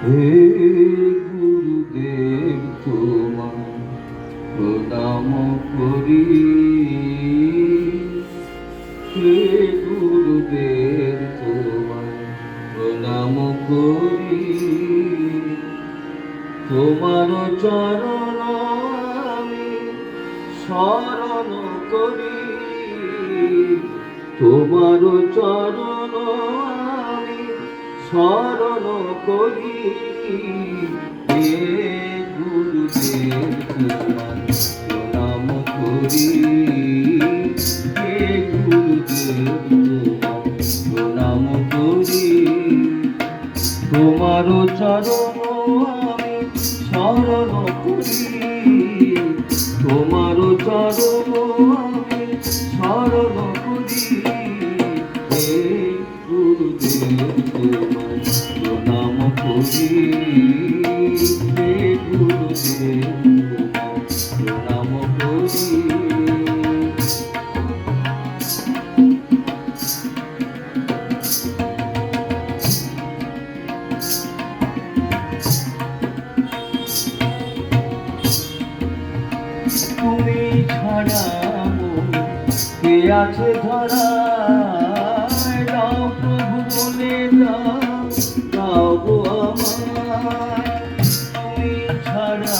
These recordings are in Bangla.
হে গুরুদেব তোমার প্রণাম করি। হে গুরুদেব তোমার প্রণাম করি। তোমার চরণ আমি শরণ করি। তোমার চরণ আমি শরণ করি। হে গুরুদেব তোমার প্রণাম করি। হে গুরুদেব তোমার প্রণাম করি। তোমার চরণ আমি শরণ করি। তোমার চরণ আমি শরণ করি। হে গুরুদেব তোমার প্রণাম করি। হে গুরুদেব তোমার প্রণাম করি। তুমি ছাড়া কে আছে ধরায়? দাও প্রভু বলে দাও, দাও গো আমায়। তুমি ছাড়া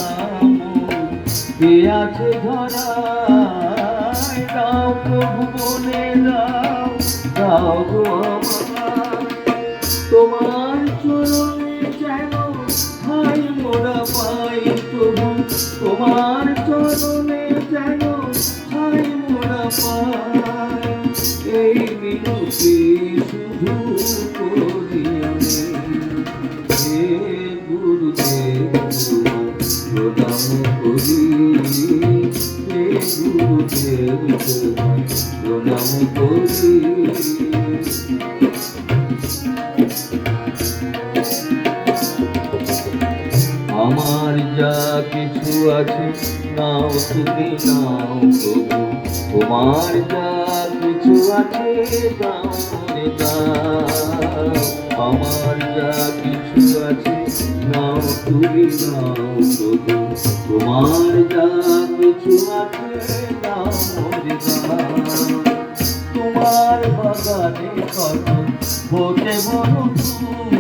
কে আছে ধরায়? দাও প্রভু বলে দাও, দাও গো আমায়। তোমার চরণে যেন ঠাই মোরা পাই প্রভু। তোমার চরণে যেন ঠাই মোরা পাই। এই মিনতি শুধু করি আমি। হে গুরুদেব তোমার প্রণাম করি। হে গুরুদেব তোমার প্রণাম করি। আমার যা কিছু আছে নাও তুমি নাও প্রভু। তোমার যা কিছু আছে দাও রে দাও। আমার যা কিছু আছে নাও তুমি নাও প্রভু। তোমার যা কিছু আছে দাও রে দাও। তোমার বাগানে কত ফোটে বড় ফুল।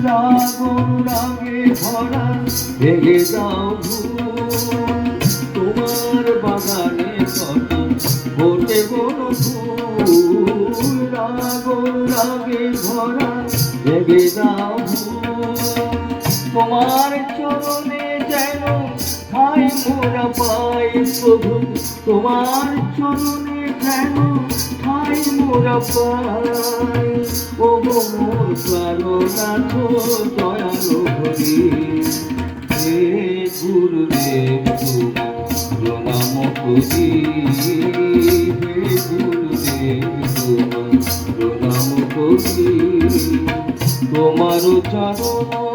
রাগে ভরা ভেঙে দাও ভুল। তোমার বাগানে কত ফোটে বড় ফুল। রাগে ভরা ভেঙে দাও ভুল। তোমার চরণে যেন ঠাই মোরা পাই প্রভু। তোমার চরণে যেন ঠাই মোরা পাই। ও গো মোর প্রাণনাথ দয়ালো হরি। হে গুরুদেব তোমার প্রণাম করি। হে গুরুদেব তোমার প্রণাম করি। তোমার চরণ